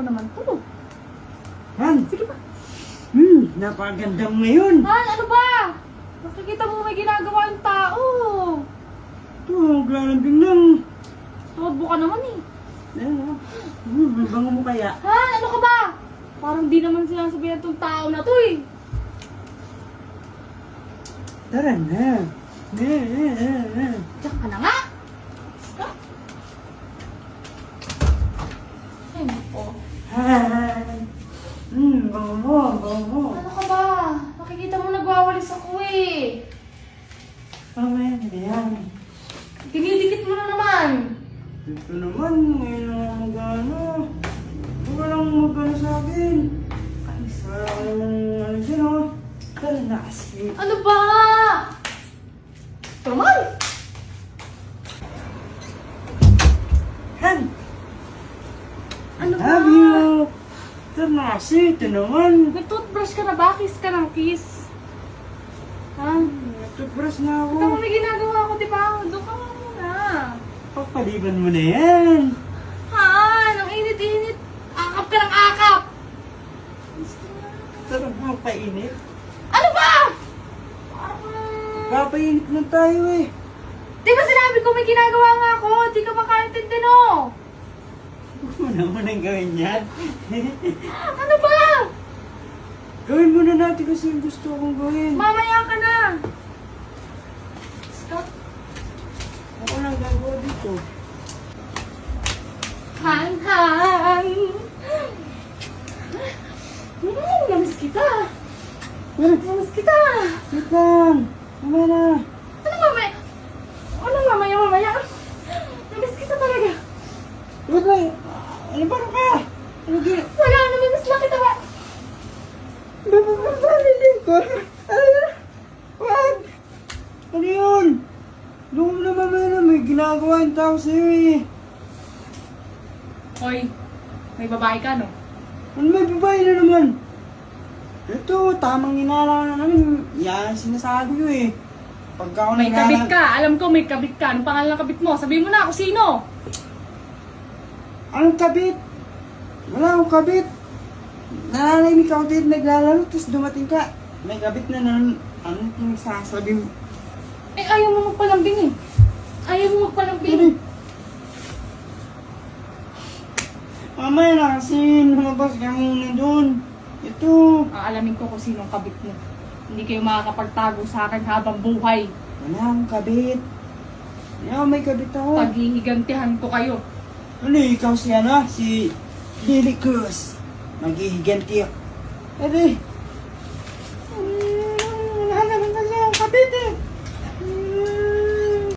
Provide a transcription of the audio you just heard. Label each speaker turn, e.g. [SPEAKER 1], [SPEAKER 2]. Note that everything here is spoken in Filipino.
[SPEAKER 1] naman to.
[SPEAKER 2] Han!
[SPEAKER 1] Sige pa.
[SPEAKER 2] Napakaganda mo ngayon.
[SPEAKER 1] Han, ano ba? Nakikita mo may ginagawa yung tao.
[SPEAKER 2] Ito, maglalambing lang.
[SPEAKER 1] Tuwadbo ka naman eh.
[SPEAKER 2] Ayan, may bango mo kaya?
[SPEAKER 1] Han, ano ka ba? Parang di naman sinasabihan tong tao na to eh.
[SPEAKER 2] Tara na.
[SPEAKER 1] Diyan ka na nga. Ha? Ay, naku.
[SPEAKER 2] Hi! Bango mo.
[SPEAKER 1] Ano ka ba? Nakikita mo nagwawalis ako eh.
[SPEAKER 2] Mamaya na yan.
[SPEAKER 1] Dinidikit mo na naman.
[SPEAKER 2] Ito naman, ngayon na mag-ano. Walang mag-ano sa akin. Wala ka naman ano dyan, oh. Tara na kasi.
[SPEAKER 1] Ano ba? Ito naman.
[SPEAKER 2] Han!
[SPEAKER 1] Ano ba?
[SPEAKER 2] Love you! Tara na kasi, ito naman.
[SPEAKER 1] Nag-toothbrush ka na ba? Kiss ka ng kiss. Ha?
[SPEAKER 2] Nagtutbrush na ako.
[SPEAKER 1] Ito mo may ginagawa ko, di ba? Doon ka nga muna.
[SPEAKER 2] Pagpaliban mo na yan.
[SPEAKER 1] Han, ang init-init. Akap ka ng akap.
[SPEAKER 2] Tara mo, painit.
[SPEAKER 1] Ano ba?
[SPEAKER 2] Papainit lang tayo eh.
[SPEAKER 1] Di ba sinabi ko may ginagawa nga ako? Di ka makaintindi no?
[SPEAKER 2] Huwag mo naman ang gawin yan.
[SPEAKER 1] Ano ba?
[SPEAKER 2] Gawin muna natin kasi yung gusto kong gawin.
[SPEAKER 1] Mamaya ka na. Stop.
[SPEAKER 2] Ako lang gagawa dito.
[SPEAKER 1] Han. Namiss kita. Namiss kita.
[SPEAKER 2] Wait lang. Mamaya na.
[SPEAKER 1] Ano mamaya? Mamaya? Namiss kita talaga.
[SPEAKER 2] Wait lang. Ano ba ka? Ano ba?
[SPEAKER 1] Wala, namiss lang kita ba?
[SPEAKER 2] Babababalitin ko. Wag! Ano yun? Doon na mamaya na may ginagawa yung tao sa'yo eh.
[SPEAKER 1] Hoy, may babae ka no?
[SPEAKER 2] Ano may babae na naman? Ito, tamang inala na namin. Yan, sinasabi ko eh. Pagka ako
[SPEAKER 1] May kabit ka. Alam ko may kabit ka. Anong pangalan ng kabit mo? Sabihin mo na ako sino.
[SPEAKER 2] Anong kabit? Wala akong kabit. Nananahimik ako dito naglalaro, tapos dumating ka. May kabit na naman. Ano yung sasabi mo?
[SPEAKER 1] Eh, ayaw mo magpalambing eh. Ayaw mo magpalambing.
[SPEAKER 2] Ano? Mamaya na kasi lumabas ka muna doon. Ito.
[SPEAKER 1] Aalamin ko kung sinong kabit mo. Hindi kayo makakapagtago sa akin habang buhay.
[SPEAKER 2] Wala akong kabit. May kabit ako.
[SPEAKER 1] Paghihigantihan ko kayo.
[SPEAKER 2] Ano ikaw si ano? Si Lily Cruz. Maghihiganti ako. Edi,